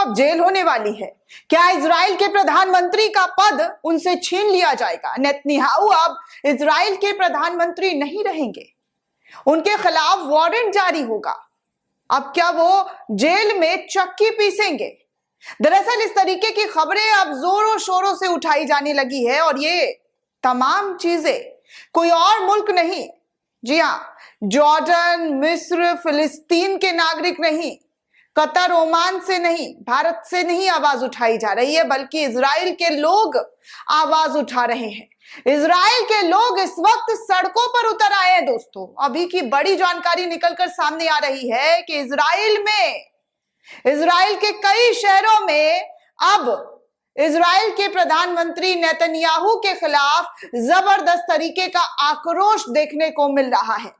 अब जेल होने वाली है। क्या इजराइल के प्रधानमंत्री का पद उनसे छीन लिया जाएगा? नेतन्याहू अब इजराइल के प्रधानमंत्री नहीं रहेंगे, उनके खिलाफ वारंट जारी होगा। अब क्या वो जेल में चक्की पीसेंगे? दरअसल इस तरीके की खबरें अब जोरों शोरों से उठाई जाने लगी है और ये तमाम चीजें कोई और मुल्क नहीं, जी हां, जॉर्डन, मिस्र, फिलिस्तीन के नागरिक नहीं, कतर, ओमान से नहीं, भारत से नहीं आवाज उठाई जा रही है, बल्कि इजराइल के लोग आवाज उठा रहे हैं। इजराइल के लोग इस वक्त सड़कों पर उतर आए हैं दोस्तों। अभी की बड़ी जानकारी निकलकर सामने आ रही है कि इजराइल के कई शहरों में अब इजराइल के प्रधानमंत्री नेतन्याहू के खिलाफ जबरदस्त तरीके का आक्रोश देखने को मिल रहा है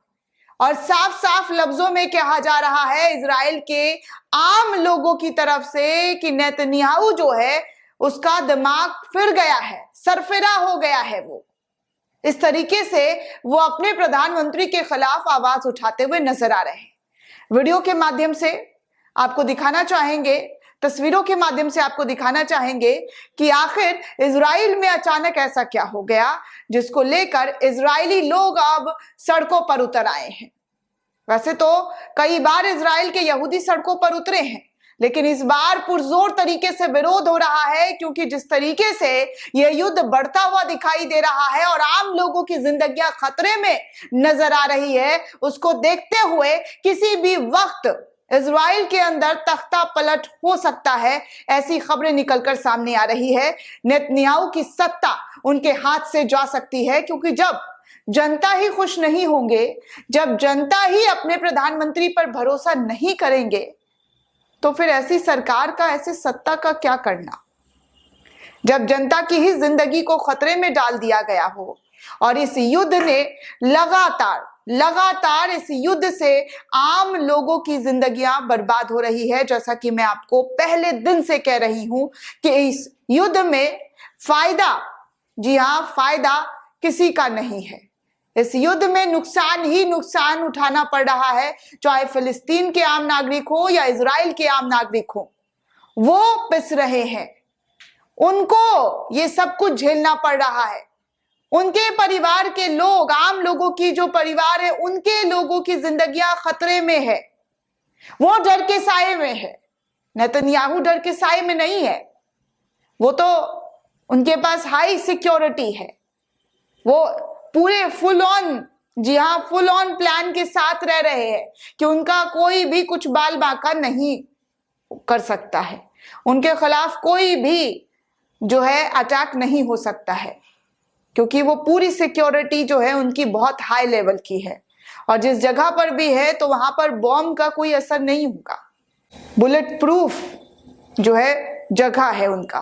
और साफ साफ लफ्जों में कहा जा रहा है इजराइल के आम लोगों की तरफ से कि नेतन्याहू जो है उसका दिमाग फिर गया है, सरफिरा हो गया है। वो इस तरीके से वो अपने प्रधानमंत्री के खिलाफ आवाज उठाते हुए नजर आ रहे हैं। वीडियो के माध्यम से आपको दिखाना चाहेंगे, तस्वीरों के माध्यम से आपको दिखाना चाहेंगे कि आखिर इजराइल में अचानक ऐसा क्या हो गया जिसको लेकर इजरायली लोग अब सड़कों पर उतर आए हैं। वैसे तो कई बार इजराइल के यहूदी सड़कों पर उतरे हैं, लेकिन इस बार पुरजोर तरीके से विरोध हो रहा है, क्योंकि जिस तरीके से यह युद्ध बढ़ता हुआ दिखाई दे रहा है और आम लोगों की जिंदगियां खतरे में नजर आ रही है, उसको देखते हुए किसी भी वक्त इजराइल के अंदर तख्ता पलट हो सकता है, ऐसी खबरें निकलकर सामने आ रही है। नेतन्याहू की सत्ता उनके हाथ से जा सकती है, क्योंकि जब जनता ही खुश नहीं होंगे, जब जनता ही अपने प्रधानमंत्री पर भरोसा नहीं करेंगे, तो फिर ऐसी सरकार का, ऐसी सत्ता का क्या करना। जब जनता की ही जिंदगी को खतरे में डाल दिया गया हो और इस युद्ध ने लगातार इस युद्ध से आम लोगों की जिंदगियां बर्बाद हो रही है। जैसा कि मैं आपको पहले दिन से कह रही हूं कि इस युद्ध में फायदा, जी हां, फायदा किसी का नहीं है। इस युद्ध में नुकसान ही नुकसान उठाना पड़ रहा है, चाहे फिलिस्तीन के आम नागरिक हो या इजराइल के आम नागरिक हो। वो पिस रहे हैं, उनको ये सब कुछ झेलना पड़ रहा है। उनके परिवार के लोग, आम लोगों की जो परिवार है, उनके लोगों की जिंदगियां खतरे में है। वो डर के साए में है। नेतन्याहू डर के साए में नहीं है, वो तो उनके पास हाई सिक्योरिटी है। वो पूरे फुल ऑन, जी हां, फुल ऑन प्लान के साथ रह रहे हैं कि उनका कोई भी कुछ बाल बांका नहीं कर सकता है, उनके खिलाफ कोई भी जो है अटैक नहीं हो सकता है, क्योंकि वो पूरी सिक्योरिटी जो है उनकी बहुत हाई लेवल की है और जिस जगह पर भी है तो वहां पर बॉम्ब का कोई असर नहीं होगा। बुलेट प्रूफ जो है जगह है उनका,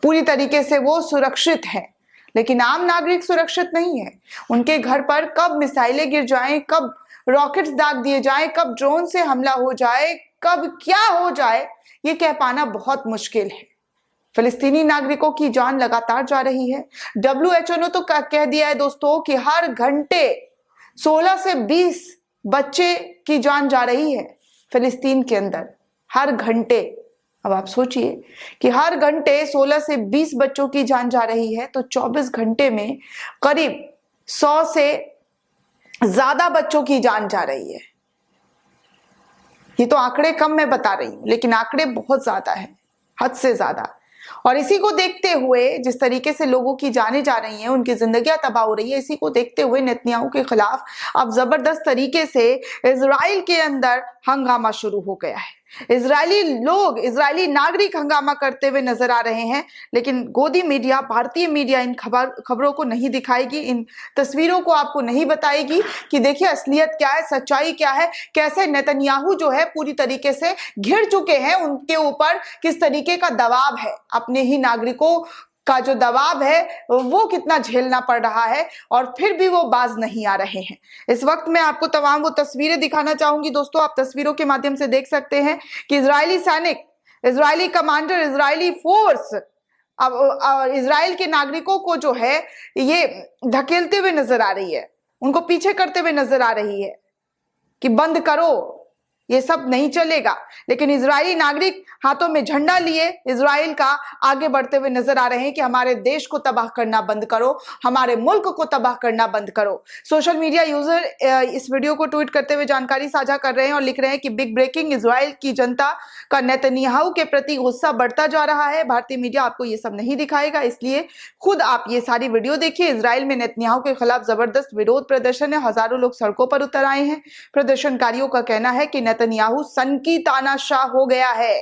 पूरी तरीके से वो सुरक्षित है। लेकिन आम नागरिक सुरक्षित नहीं है। उनके घर पर कब मिसाइलें गिर जाएं, कब रॉकेट्स दाग दिए जाएं, कब ड्रोन से हमला हो जाए, कब क्या हो जाए, ये कह पाना बहुत मुश्किल है। फिलिस्तीनी नागरिकों की जान लगातार जा रही है। WHO ने तो कह दिया है दोस्तों कि हर घंटे 16 से 20 बच्चे की जान जा रही है फिलिस्तीन के अंदर, हर घंटे। अब आप सोचिए कि हर घंटे 16 से 20 बच्चों की जान जा रही है, तो 24 घंटे में करीब 100 से ज्यादा बच्चों की जान जा रही है। ये तो आंकड़े कम मैं बता रही हूं, लेकिन आंकड़े बहुत ज्यादा है, हद से ज्यादा। और इसी को देखते हुए, जिस तरीके से लोगों की जानें जा रही हैं, उनकी जिंदगियां तबाह हो रही है, इसी को देखते हुए नेतन्याहू के खिलाफ अब जबरदस्त तरीके से इजराइल के अंदर हंगामा शुरू हो गया है। इजरायली लोग, इजरायली नागरिक हंगामा करते हुए नजर आ रहे हैं, लेकिन गोदी मीडिया, भारतीय मीडिया इन खबरों को नहीं दिखाएगी, इन तस्वीरों को आपको नहीं बताएगी कि देखिए असलियत क्या है, सच्चाई क्या है, कैसे नेतन्याहू जो है पूरी तरीके से घिर चुके हैं, उनके ऊपर किस तरीके का दबाव है, अपने ही नागरिकों का जो दबाव है वो कितना झेलना पड़ रहा है, और फिर भी वो बाज नहीं आ रहे हैं। इस वक्त मैं आपको तमाम वो तस्वीरें दिखाना चाहूंगी दोस्तों। आप तस्वीरों के माध्यम से देख सकते हैं कि इजरायली सैनिक, इजरायली कमांडर, इजरायली फोर्स अब इजराइल के नागरिकों को जो है ये धकेलते हुए नजर आ रही है, उनको पीछे करते हुए नजर आ रही है कि बंद करो, ये सब नहीं चलेगा। लेकिन इजरायली नागरिक हाथों में झंडा लिए इजराइल का आगे बढ़ते हुए नजर आ रहे हैं कि हमारे देश को तबाह करना बंद करो, हमारे मुल्क को तबाह करना बंद करो। सोशल मीडिया यूजर इस वीडियो को ट्वीट करते हुए जानकारी साझा कर रहे हैं और लिख रहे हैं कि बिग ब्रेकिंग, इजराइल की जनता का नेतन्याहू के प्रति गुस्सा बढ़ता जा रहा है। भारतीय मीडिया आपको ये सब नहीं दिखाएगा, इसलिए खुद आप ये सारी वीडियो देखिए। इजराइल में नेतन्याहू के खिलाफ जबरदस्त विरोध प्रदर्शन है, हजारों लोग सड़कों पर उतर आए हैं। प्रदर्शनकारियों का कहना है कि नेतन्याहू सन की तानाशाह हो गया है,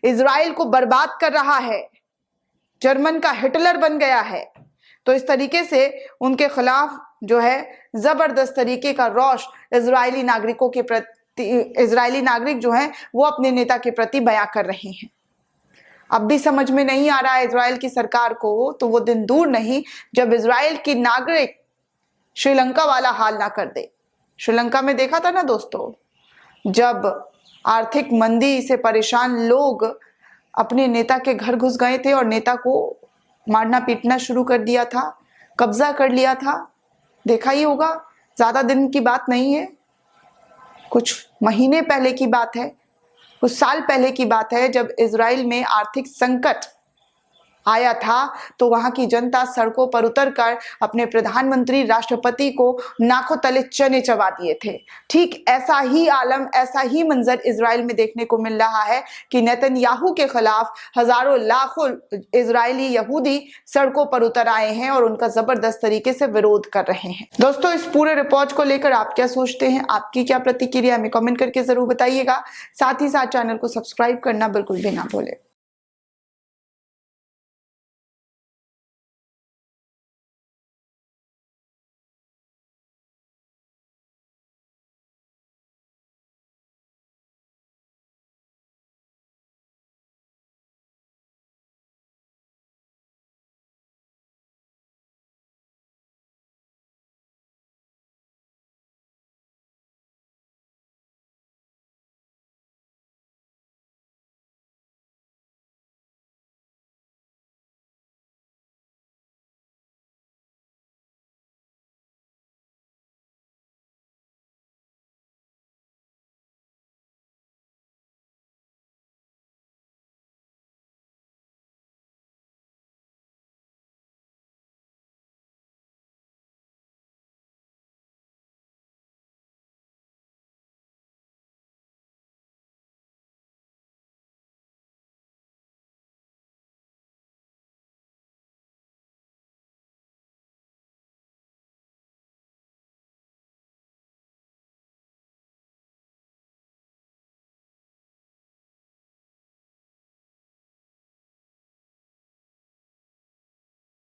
इजराइल को बर्बाद कर रहा है, जर्मन का हिटलर बन गया है। तो इस तरीके से उनके खिलाफ जो है जबरदस्त तरीके का रोष इजरायली नागरिकों के प्रति, इजरायली नागरिक जो हैं वो अपने नेता के प्रति बयां कर रहे हैं। अब भी समझ में नहीं आ रहा है इजराइल की सरकार को, तो वो दिन दूर नहीं जब इजराइल की नागरिक श्रीलंका वाला हाल ना कर दे। श्रीलंका में देखा था ना दोस्तों, जब आर्थिक मंदी से परेशान लोग अपने नेता के घर घुस गए थे और नेता को मारना पीटना शुरू कर दिया था, कब्जा कर लिया था। देखा ही होगा, ज्यादा दिन की बात नहीं है, कुछ महीने पहले की बात है, कुछ साल पहले की बात है, जब इजराइल में आर्थिक संकट आया था तो वहां की जनता सड़कों पर उतरकर अपने प्रधानमंत्री, राष्ट्रपति को नाकों तले चने चबा दिए थे। ठीक ऐसा ही आलम, ऐसा ही मंजर इजराइल में देखने को मिल रहा है कि नेतन्याहू के खिलाफ हजारों लाखों इजरायली यहूदी सड़कों पर उतर आए हैं और उनका जबरदस्त तरीके से विरोध कर रहे हैं। दोस्तों, इस पूरे रिपोर्ट को लेकर आप क्या सोचते हैं, आपकी क्या प्रतिक्रिया, हमें कमेंट करके जरूर बताइएगा। साथ ही साथ चैनल को सब्सक्राइब करना बिल्कुल भी ना भूलें।